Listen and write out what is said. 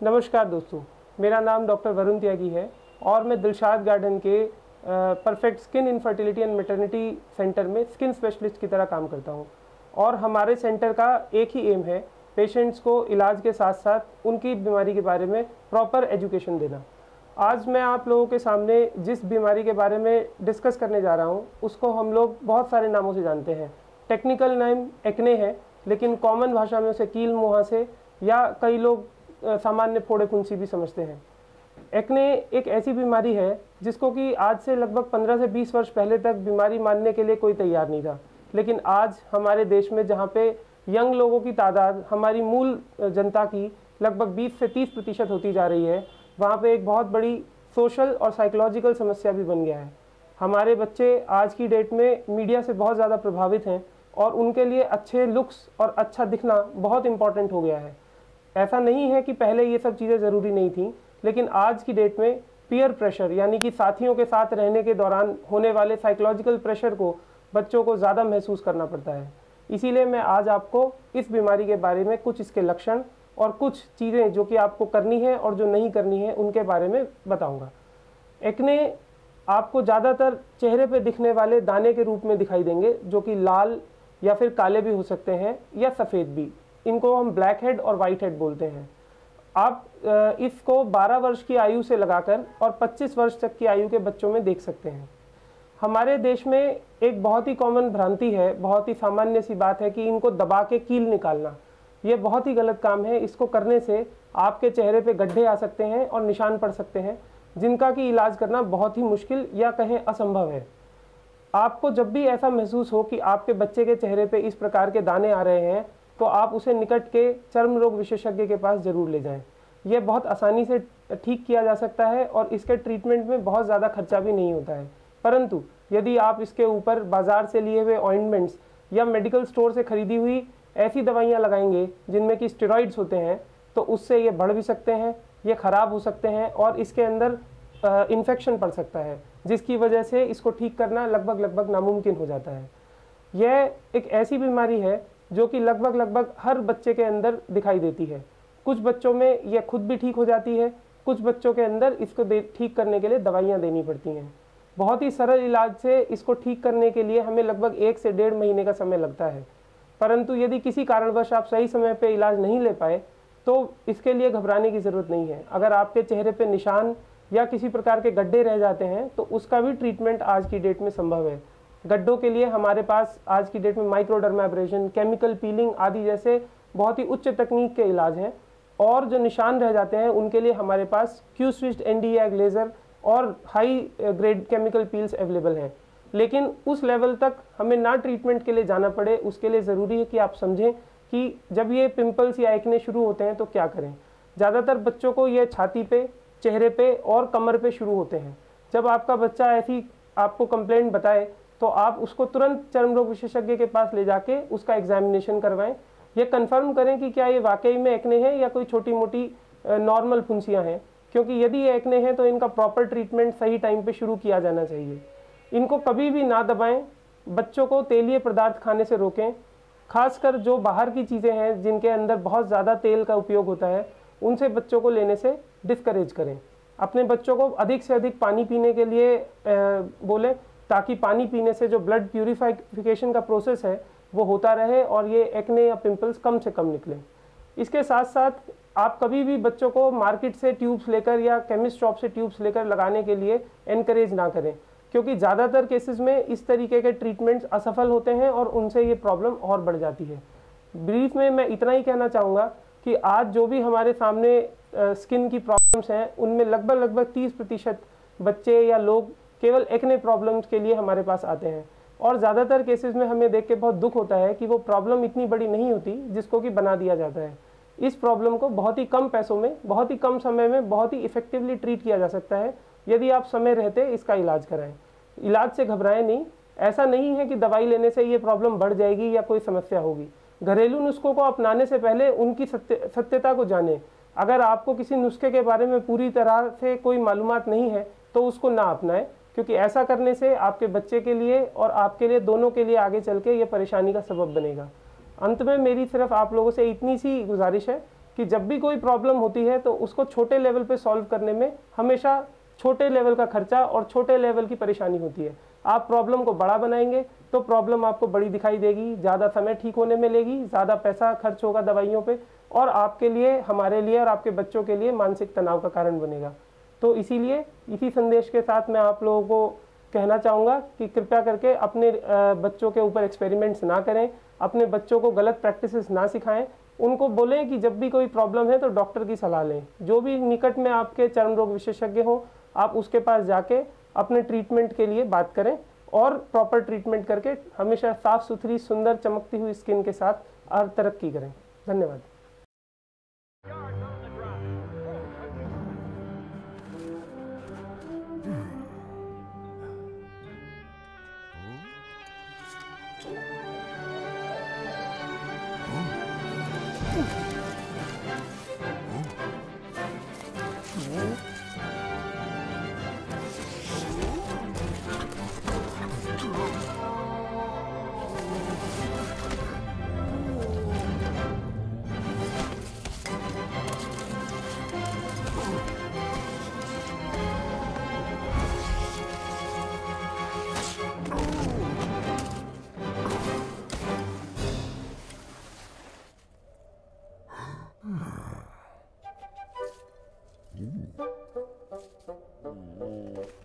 नमस्कार दोस्तों, मेरा नाम डॉक्टर वरुण त्यागी है और मैं दिलशाद गार्डन के perfect skin infertility and maternity centre में स्किन स्पेशलिस्ट की तरह काम करता हूं। और हमारे सेंटर का एक ही एम है पेशेंट्स को इलाज के साथ साथ उनकी बीमारी के बारे में प्रॉपर एजुकेशन देना। आज मैं आप लोगों के सामने जिस बीमारी के बारे में डिस्कस करने जा रहा हूं उसको हम लोग बहुत सारे नामों से जानते हैं। टेक्निकल नेम एक्ने है, लेकिन कॉमन भाषा में उसे कील मुहासे या कई लोग सामान्य फोड़े फुंसी भी समझते हैं। एक्ने एक ऐसी बीमारी है जिसको कि आज से लगभग 15 से 20 वर्ष पहले तक बीमारी मानने के लिए कोई तैयार नहीं था, लेकिन आज हमारे देश में जहाँ पे यंग लोगों की तादाद हमारी मूल जनता की लगभग 20 से 30% होती जा रही है, वहाँ पे एक बहुत बड़ी सोशल और साइकोलॉजिकल समस्या भी बन गया है। हमारे बच्चे आज की डेट में मीडिया से बहुत ज़्यादा प्रभावित हैं और उनके लिए अच्छे लुक्स और अच्छा दिखना बहुत इम्पॉर्टेंट हो गया है। ऐसा नहीं है कि पहले ये सब चीज़ें ज़रूरी नहीं थी, लेकिन आज की डेट में पीयर प्रेशर यानी कि साथियों के साथ रहने के दौरान होने वाले साइकोलॉजिकल प्रेशर को बच्चों को ज़्यादा महसूस करना पड़ता है। इसीलिए मैं आज आपको इस बीमारी के बारे में कुछ इसके लक्षण और कुछ चीज़ें जो कि आपको करनी है और जो नहीं करनी है उनके बारे में बताऊँगा। एक्ने आपको ज़्यादातर चेहरे पर दिखने वाले दाने के रूप में दिखाई देंगे, जो कि लाल या फिर काले भी हो सकते हैं या सफ़ेद भी। इनको हम ब्लैक हेड और वाइट हेड बोलते हैं। आप इसको 12 वर्ष की आयु से लगाकर और 25 वर्ष तक की आयु के बच्चों में देख सकते हैं। हमारे देश में एक बहुत ही कॉमन भ्रांति है, बहुत ही सामान्य सी बात है कि इनको दबा के कील निकालना। ये बहुत ही गलत काम है। इसको करने से आपके चेहरे पे गड्ढे आ सकते हैं और निशान पड़ सकते हैं, जिनका कि इलाज करना बहुत ही मुश्किल या कहें असंभव है। आपको जब भी ऐसा महसूस हो कि आपके बच्चे के चेहरे पे इस प्रकार के दाने आ रहे हैं, तो आप उसे निकट के चर्म रोग विशेषज्ञ के पास ज़रूर ले जाएं। यह बहुत आसानी से ठीक किया जा सकता है और इसके ट्रीटमेंट में बहुत ज़्यादा खर्चा भी नहीं होता है। परंतु यदि आप इसके ऊपर बाज़ार से लिए हुए ऑइंटमेंट्स या मेडिकल स्टोर से खरीदी हुई ऐसी दवाइयाँ लगाएंगे जिनमें कि स्टेरॉइड्स होते हैं, तो उससे ये बढ़ भी सकते हैं, ये ख़राब हो सकते हैं और इसके अंदर इन्फेक्शन पड़ सकता है, जिसकी वजह से इसको ठीक करना लगभग नामुमकिन हो जाता है। यह एक ऐसी बीमारी है जो कि लगभग हर बच्चे के अंदर दिखाई देती है। कुछ बच्चों में यह खुद भी ठीक हो जाती है, कुछ बच्चों के अंदर इसको ठीक करने के लिए दवाइयाँ देनी पड़ती हैं। बहुत ही सरल इलाज से इसको ठीक करने के लिए हमें लगभग 1 से 1.5 महीने का समय लगता है। परंतु यदि किसी कारणवश आप सही समय पर इलाज नहीं ले पाए तो इसके लिए घबराने की ज़रूरत नहीं है। अगर आपके चेहरे पर निशान या किसी प्रकार के गड्ढे रह जाते हैं तो उसका भी ट्रीटमेंट आज की डेट में संभव है। गड्ढों के लिए हमारे पास आज की डेट में माइक्रोडर्माब्रेशन, केमिकल पीलिंग आदि जैसे बहुत ही उच्च तकनीक के इलाज हैं। और जो निशान रह जाते हैं उनके लिए हमारे पास क्यू स्विच्ड Nd:YAG लेज़र और high grade chemical peels available हैं। लेकिन उस लेवल तक हमें ना ट्रीटमेंट के लिए जाना पड़े, उसके लिए ज़रूरी है कि आप समझें कि जब ये पिंपल्स या एक्ने शुरू होते हैं तो क्या करें। ज़्यादातर बच्चों को ये छाती पे, चेहरे पे और कमर पे शुरू होते हैं। जब आपका बच्चा ऐसी आपको कंप्लेंट बताए तो आप उसको तुरंत चर्म रोग विशेषज्ञ के पास ले जाके उसका एग्जामिनेशन करवाएं। ये कंफर्म करें कि क्या ये वाकई में एक्ने है या कोई छोटी मोटी नॉर्मल फुंसियां हैं, क्योंकि यदि ये एक्ने है तो इनका प्रॉपर ट्रीटमेंट सही टाइम पे शुरू किया जाना चाहिए। इनको कभी भी ना दबाएं। बच्चों को तेलीय पदार्थ खाने से रोकें, खासकर जो बाहर की चीज़ें हैं जिनके अंदर बहुत ज़्यादा तेल का उपयोग होता है उनसे बच्चों को लेने से डिस्करेज करें। अपने बच्चों को अधिक से अधिक पानी पीने के लिए बोलें, ताकि पानी पीने से जो ब्लड प्यूरिफिकेशन का प्रोसेस है वो होता रहे और ये एक्ने या पिंपल्स कम से कम निकलें। इसके साथ साथ आप कभी भी बच्चों को मार्केट से ट्यूब्स लेकर या केमिस्ट शॉप से ट्यूब्स लेकर लगाने के लिए एनकरेज ना करें, क्योंकि ज़्यादातर केसेस में इस तरीके के ट्रीटमेंट्स असफल होते हैं और उनसे ये प्रॉब्लम और बढ़ जाती है। ब्रीफ में मैं इतना ही कहना चाहूँगा कि आज जो भी हमारे सामने स्किन की प्रॉब्लम्स हैं उनमें लगभग 30% बच्चे या लोग केवल एक्ने प्रॉब्लम्स के लिए हमारे पास आते हैं। और ज़्यादातर केसेस में हमें देख के बहुत दुख होता है कि वो प्रॉब्लम इतनी बड़ी नहीं होती जिसको कि बना दिया जाता है। इस प्रॉब्लम को बहुत ही कम पैसों में, बहुत ही कम समय में, बहुत ही इफेक्टिवली ट्रीट किया जा सकता है यदि आप समय रहते इसका इलाज कराएं। इलाज से घबराएं नहीं। ऐसा नहीं है कि दवाई लेने से ये प्रॉब्लम बढ़ जाएगी या कोई समस्या होगी। घरेलू नुस्खों को अपनाने से पहले उनकी सत्यता को जानें। अगर आपको किसी नुस्खे के बारे में पूरी तरह से कोई मालूमात नहीं है तो उसको ना अपनाएं, क्योंकि ऐसा करने से आपके बच्चे के लिए और आपके लिए, दोनों के लिए आगे चल के ये परेशानी का सबब बनेगा। अंत में मेरी सिर्फ आप लोगों से इतनी सी गुजारिश है कि जब भी कोई प्रॉब्लम होती है तो उसको छोटे लेवल पे सॉल्व करने में हमेशा छोटे लेवल का खर्चा और छोटे लेवल की परेशानी होती है। आप प्रॉब्लम को बड़ा बनाएंगे तो प्रॉब्लम आपको बड़ी दिखाई देगी, ज़्यादा समय ठीक होने में लेगी, ज़्यादा पैसा खर्च होगा दवाइयों पे, और आपके लिए, हमारे लिए और आपके बच्चों के लिए मानसिक तनाव का कारण बनेगा। तो इसीलिए इसी संदेश के साथ मैं आप लोगों को कहना चाहूँगा कि कृपया करके अपने बच्चों के ऊपर एक्सपेरिमेंट्स ना करें, अपने बच्चों को गलत प्रैक्टिसेस ना सिखाएं। उनको बोलें कि जब भी कोई प्रॉब्लम है तो डॉक्टर की सलाह लें। जो भी निकट में आपके चर्म रोग विशेषज्ञ हो, आप उसके पास जाके अपने ट्रीटमेंट के लिए बात करें और प्रॉपर ट्रीटमेंट करके हमेशा साफ़ सुथरी, सुंदर, चमकती हुई स्किन के साथ और तरक्की करें। धन्यवाद। Mm.